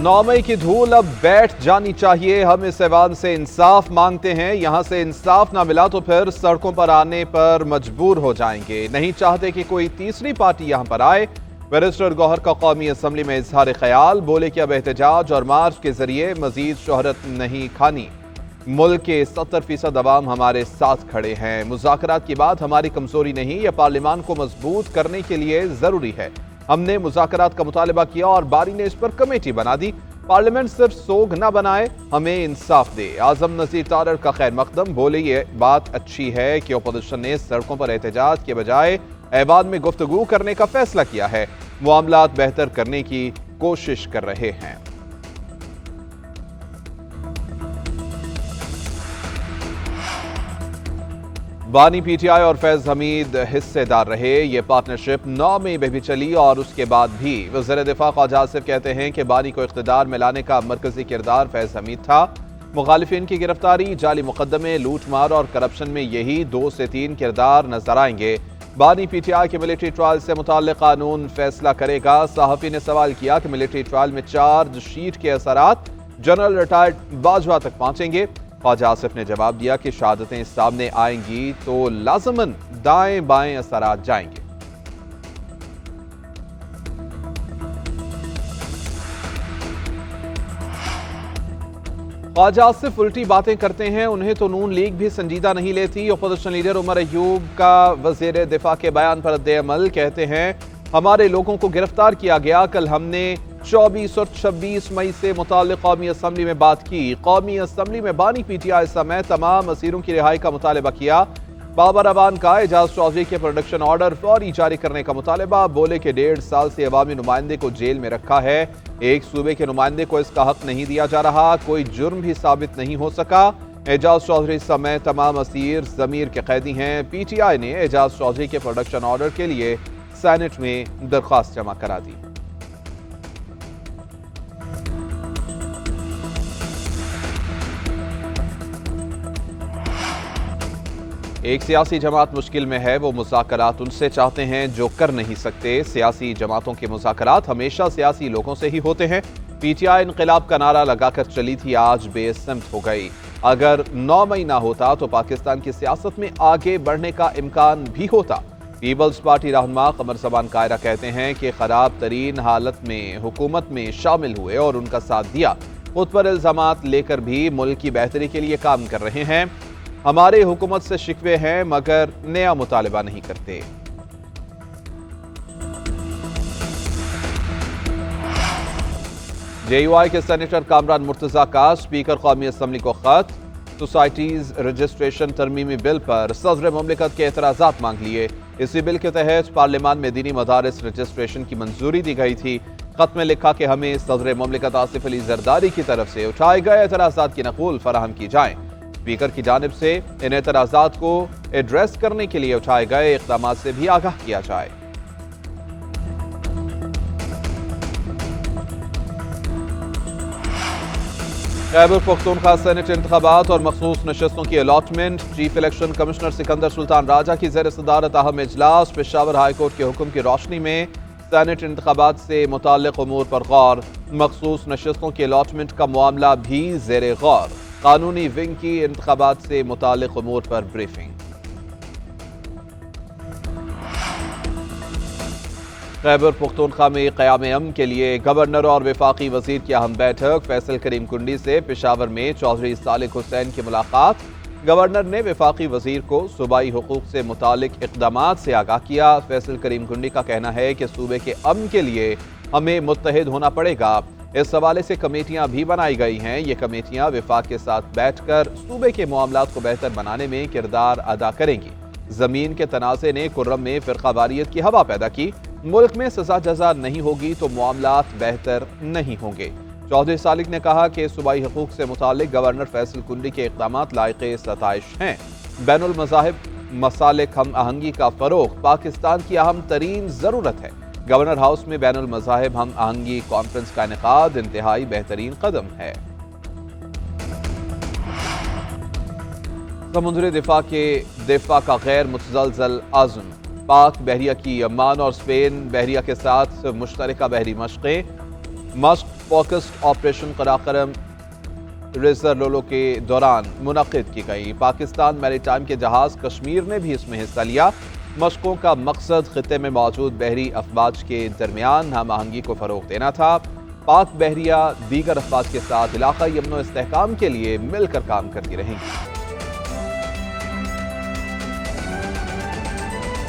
9 मई की धूल अब बैठ जानी चाहिए। हम इस ऐवान से इंसाफ मांगते हैं। यहां से इंसाफ ना मिला तो फिर सड़कों पर आने पर मजबूर हो जाएंगे। नहीं चाहते कि कोई तीसरी पार्टी यहां पर आए। बैरिस्टर गौहर का कौमी असम्बली में इजहार ख्याल, बोले कि अब एहतजाज और मार्च के जरिए मजीद शोहरत नहीं खानी। मुल्क के 70% अवाम हमारे साथ खड़े हैं। मुज़ाकरात की बात हमारी कमजोरी नहीं, यह पार्लियामान को मजबूत करने के लिए जरूरी है। हमने मुज़ाकरात का मुतालबा किया और बारी ने इस पर कमेटी बना दी। पार्लियामेंट सिर्फ सोग न बनाए, हमें इंसाफ दे। आजम नज़ीर तारड़ का खैर मकदम, बोले ये बात अच्छी है कि अपोजिशन ने सड़कों पर एहतजाज के बजाय ऐवान में गुफ्तगू करने का फैसला किया है। मामलात बेहतर करने की कोशिश कर रहे हैं। बानी पीटीआई और फैज हमीद हिस्सेदार रहे। ये पार्टनरशिप 9 मई में भी चली और उसके बाद भी। वज़ीर दिफा ख्वाजा आसिफ कहते हैं कि बानी को इख्तिदार में लाने का मरकजी किरदार फैज हमीद था। मुखालिफिन की गिरफ्तारी, जाली मुकदमे, लूट मार और करप्शन में यही 2 से 3 किरदार नजर आएंगे। बानी पीटीआई के मिलिट्री ट्रायल से मुताल्लिक कानून फैसला करेगा। सहाफ़ी ने सवाल किया कि मिलिट्री ट्रायल में चार्जशीट के असरात जनरल रिटायर्ड बाजवा तक पहुंचेंगे। ख्वाजा आसिफ ने जवाब दिया कि शहादतें सामने आएंगी तो लाजमन दाएं बाएं असरात जाएंगे। ख्वाजा आसिफ उल्टी बातें करते हैं, उन्हें तो नून लीग भी संजीदा नहीं लेती। अपोजिशन लीडर उमर अयूब का वजीर दिफा के बयान पर रद्द-ए-अमल, कहते हैं हमारे लोगों को गिरफ्तार किया गया। कल हमने 24 और 26 मई से मुताल्लिक कौमी असम्बली में बात की। कौमी असम्बली में बानी पीटीआई समेत तमाम असीरों की रिहाई का मुतालबा किया। बाबर अवान का एजाज चौधरी के प्रोडक्शन ऑर्डर फौरी जारी करने का मुतालबा, बोले कि 1.5 साल से अवामी नुमाइंदे को जेल में रखा है। एक सूबे के नुमाइंदे को इसका हक नहीं दिया जा रहा, कोई जुर्म भी साबित नहीं हो सका। एजाज चौधरी समेत तमाम असीर ज़मीर के कैदी हैं। पीटीआई ने एजाज चौधरी के प्रोडक्शन ऑर्डर के लिए सेनेट में दरख्वास्त जमा करा दी। एक सियासी जमात मुश्किल में है, वो मुज़ाकरात उनसे चाहते हैं जो कर नहीं सकते। सियासी जमातों के मुज़ाकरात हमेशा सियासी लोगों से ही होते हैं। पीटीआई इनक़िलाब का नारा लगाकर चली थी, आज बेसमत हो गई। अगर 9 मई ना होता तो पाकिस्तान की सियासत में आगे बढ़ने का इम्कान भी होता। पीपल्स पार्टी रहनुमा कमर ज़बान कायरा कहते हैं कि खराब तरीन हालत में हुकूमत में शामिल हुए और उनका साथ दिया। खुद पर इल्ज़ामात लेकर भी मुल्क की बेहतरी के लिए काम कर रहे हैं। हमारे हुकूमत से शिकवे हैं मगर नया मुतालबा नहीं करते। जेयूआई के सेनेटर कामरान मुर्तजा का स्पीकर कौमी असम्बली को खत। सोसाइटीज रजिस्ट्रेशन तरमीमी बिल पर सदर मुमलिकत के एतराज़ात मांग लिए। इसी बिल के तहत पार्लियामान में दीनी मदारिस रजिस्ट्रेशन की मंजूरी दी गई थी। खत में लिखा कि हमें सदर मुमलिकत आसिफ अली जरदारी की तरफ से उठाए गए एतराज़ात की नकूल फराहम की जाए। स्पीकर की जानिब से इन एतराज़ात को एड्रेस करने के लिए उठाए गए इक़दामात से भी आगाह किया जाए। खैबर पख्तूनख्वा सेनेट इंतखाबात और मखसूस नशस्तों की allotment. Chief election commissioner Sikandar Sultan Raja की ज़ेर सदारत अहम इजलास। पेशावर हाई कोर्ट के हुक्म की रोशनी में सेनेट इंतखाबात से मुताल्लिक़ उमूर पर गौर। मखसूस नशस्तों की अलॉटमेंट का मामला भी ज़ेर गौर। कानूनी विंग की इंतखाबात से मुताल्लिक़ उमूर पर ब्रीफिंग। खैबर पख्तूनख्वा में क़याम अमन के लिए गवर्नर और वफाकी वजीर की अहम बैठक। फैसल करीम कुंडी से पेशावर में चौधरी सालिक हुसैन की मुलाकात। गवर्नर ने वफाकी वजीर को सूबाई हुकूक से मुतालिक इक़दामात से आगाह किया। फैसल करीम कुंडी का कहना है कि सूबे के अमन के लिए हमें मुत्तहिद होना पड़ेगा। इस हवाले से कमेटियां भी बनाई गई हैं। ये कमेटियां वफाक के साथ बैठकर सूबे के मामलात को बेहतर बनाने में किरदार अदा करेंगी। जमीन के तनाज़े ने कुर्रम में फ़िरक़ावारियत की हवा पैदा की। मुल्क में सजा जजा नहीं होगी तो मामलात बेहतर नहीं होंगे। चौधरी सालिक ने कहा कि सूबाई हुकूक से मुतालिक गवर्नर फैसल कुंडी के इक़दामात लायक़े सताइश हैं। बैनुल मज़ाहिब मसालिक हम आहंगी का फ़रोग़ पाकिस्तान की अहम तरीन ज़रूरत है। गवर्नर हाउस में बैनुल मज़ाहिब हम आहंगी कॉन्फ्रेंस का इनेकाद इंतहाई बेहतरीन कदम है। समुद्री दिफा का गैर मुतज़लज़ल आज़म। पाक बहरिया की अमान और स्पेन बहरिया के साथ मुश्तरका बहरी मशक़ें। مشق فوکسڈ آپریشن قراقرم ریزر لولو کے دوران منعقد کی گئی۔ پاکستان میری ٹائم کے جہاز کشمیر نے بھی اس میں حصہ لیا۔ مشقوں کا مقصد خطے میں موجود بحری افواج کے درمیان ہم آہنگی کو فروغ دینا تھا۔ پاک بحریہ دیگر افواج کے ساتھ علاقائی امن و استحکام کے لیے مل کر کام کرتی رہیں گی۔